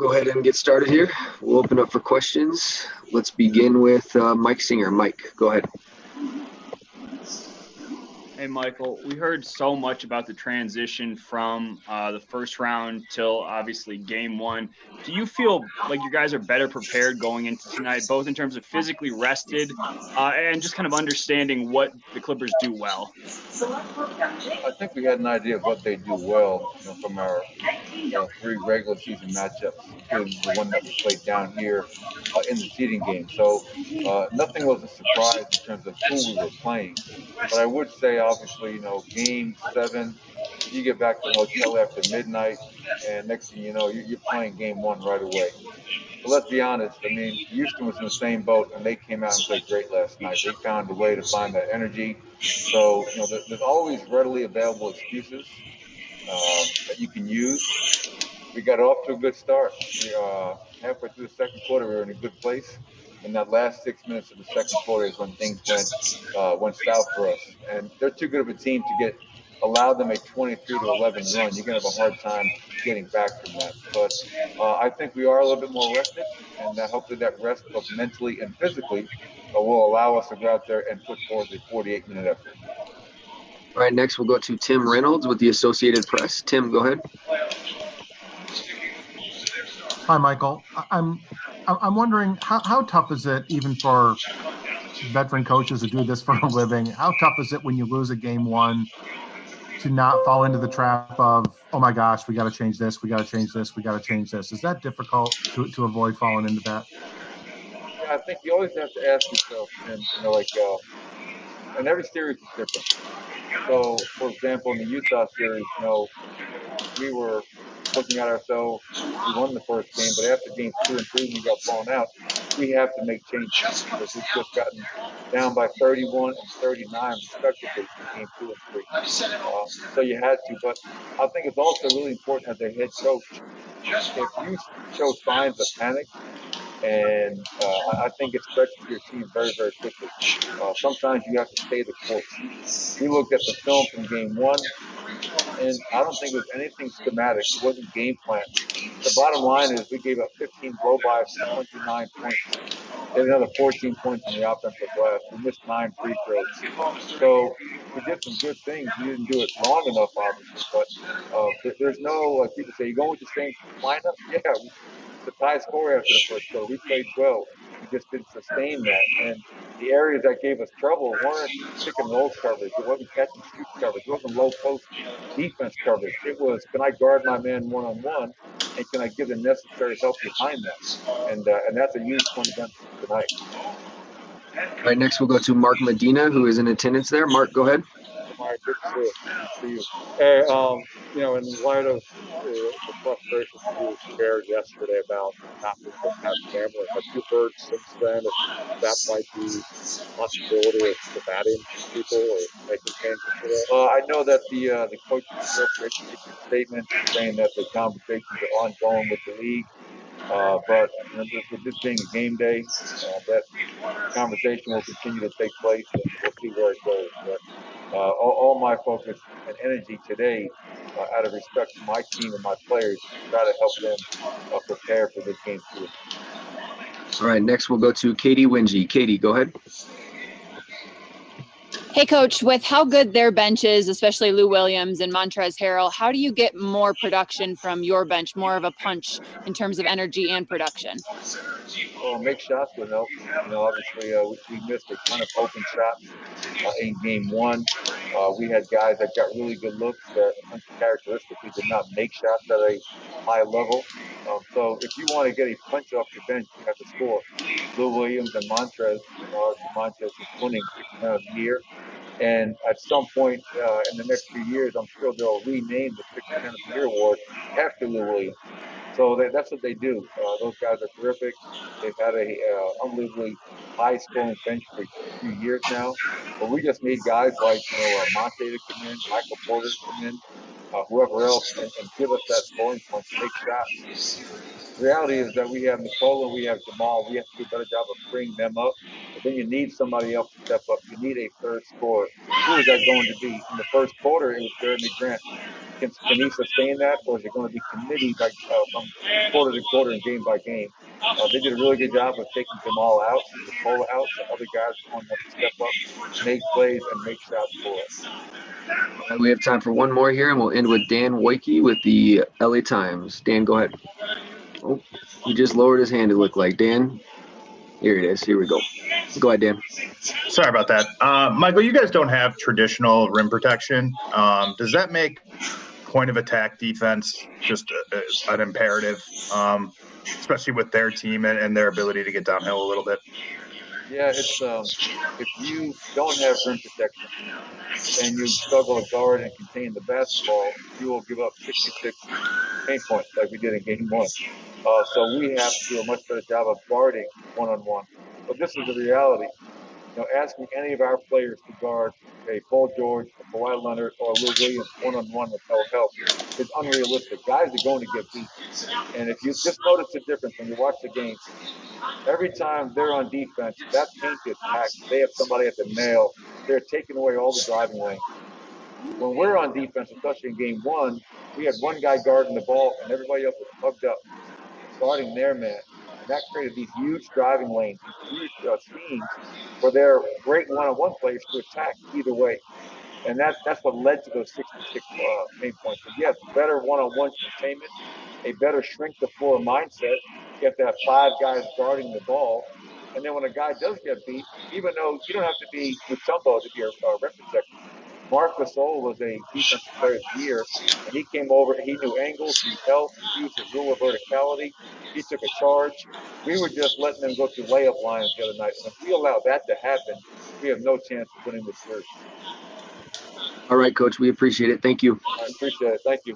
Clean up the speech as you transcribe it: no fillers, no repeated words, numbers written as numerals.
go ahead and get started here. We'll open up for questions. Let's begin with Mike Singer. Mike, go ahead. Hey, Michael, we heard so much about the transition from the first round till obviously game one. Do you feel like you guys are better prepared going into tonight, both in terms of physically rested and just kind of understanding what the Clippers do well? I think we had an idea of what they do well from our 3 regular season matchups, including the one that we played down here in the seeding game. So nothing was a surprise in terms of who we were playing. But I would say, obviously, game 7, you get back to the hotel after midnight, and next thing you know, you're playing game 1 right away. But let's be honest. I mean, Houston was in the same boat, and they came out and played great last night. They found a way to find that energy. So, there's always readily available excuses that you can use. We got off to a good start. Halfway through the second quarter, we were in a good place. And that last 6 minutes of the second quarter is when things went south for us. And they're too good of a team to allow them a 23-11 run. You're going to have a hard time getting back from that. But I think we are a little bit more rested, and hopefully that rest, both mentally and physically, will allow us to go out there and put forward the 48-minute effort. All right, next we'll go to Tim Reynolds with the Associated Press. Tim, go ahead. Hi, Michael. I'm wondering how tough is it, even for veteran coaches who do this for a living, how tough is it when you lose a game 1 to not fall into the trap of, oh my gosh, we got to change this, we got to change this, we got to change this? Is that difficult to avoid falling into that? Yeah, I think you always have to ask yourself, and and every series is different. So, for example, in the Utah series, we were looking at ourselves. We won the first game, but after games 2 and 3, we got blown out. We have to make changes because we've just gotten down by 31 and 39 respectively in game 2 and 3. So you had to, but I think it's also really important as a head coach. If you show signs of panic, and I think it stretches your team very, very quickly. Sometimes you have to stay the course. We looked at the film from game 1, and I don't think it was anything schematic. It wasn't game plan. The bottom line is we gave up 15 blow-bys for 29 points. They had another 14 points in the offensive glass. We missed 9 free throws. So we did some good things. We didn't do it long enough, obviously. But there's no, like people say, you going with the same lineup? Yeah, the tie scorer after the first quarter. We played well. We just didn't sustain that. And the areas that gave us trouble weren't pick and roll coverage. It wasn't catch and shoot coverage. It wasn't low post defense coverage. It was, can I guard my man one-on-one, and can I give the necessary help behind that? And that's a huge fundamental tonight. All right, next we'll go to Mark Medina, who is in attendance there. Mark, go ahead. Mark, good to see you. Hey, in light of the frustration you shared yesterday about not being able to have family, have you heard since then if that might be a possibility of combating people or making changes to that? I know that the coaches association issued a statement saying that the conversations are ongoing with the league. But with this being a game day, that conversation will continue to take place, and we'll see where it goes. But all my focus and energy today, out of respect for my team and my players, is to try to help them prepare for this game 2. All right, next we'll go to Katie Wingy. Katie, go ahead. Hey, Coach, with how good their bench is, especially Lou Williams and Montrezl Harrell, how do you get more production from your bench, more of a punch in terms of energy and production? Well, make shots would help. Obviously, we missed a ton of open shots in game 1. We had guys that got really good looks that uncharacteristically did not make shots at a high level. So if you want to get a punch off your bench, you have to score. Lou Williams and Montrez, Montrez is winning 6th of the year. And at some point in the next few years, I'm sure they'll rename the 6th of the Year award after Lou Williams. So that's what they do. Those guys are terrific. They've had a unbelievably high-scoring bench for a few years now. But we just need guys like Monte to come in, Michael Porter to come in, whoever else, and give us that scoring punch, make shots. The reality is that we have Nicole and we have Jamal. We have to do a better job of bringing them up. But then you need somebody else to step up. You need a third scorer. Who is that going to be? In the first quarter, it was Jeremy Grant. can he sustain that, or is it going to be committee from quarter to quarter and game by game? They did a really good job of taking Jamal out, the Pola out, so other guys are going to have to step up, make plays, and make shots for us. We have time for one more here, and we'll end with Dan Woike with the LA Times. Dan, go ahead. Oh, he just lowered his hand, it looked like. Dan, here it is. Here we go. Go ahead, Dan. Sorry about that. Michael, you guys don't have traditional rim protection. Does that make point of attack defense just an imperative, especially with their team and their ability to get downhill a little bit? Yeah, it's if you don't have rim protection and you struggle to guard and contain the basketball, you will give up 66 paint points like we did in game one. So we have to do a much better job of guarding one-on-one. But this is the reality. Asking any of our players to guard a Paul George, a Kawhi Leonard, or a Lou Williams one-on-one with no help is unrealistic. Guys are going to get beat. And if you just notice the difference when you watch the game, every time they're on defense, that paint gets packed. They have somebody at the nail. They're taking away all the driving lane. When we're on defense, especially in game one, we had one guy guarding the ball and everybody else was plugged up, guarding their man. And that created these huge driving lanes, these huge schemes for their great one-on-one players to attack either way. And that's what led to those 66 paint points. So yes, better one-on-one containment, a better shrink the floor mindset. You have to have 5 guys guarding the ball. And then when a guy does get beat, even though you don't have to be Mutombo to be a rim protector. Marc Gasol was a defensive player of the year, and he came over, he knew angles, he helped, he used his rule of verticality, he took a charge. We were just letting them go through layup lines the other night. And if we allow that to happen, we have no chance of winning this series. All right, Coach, we appreciate it. Thank you. I appreciate it. Thank you.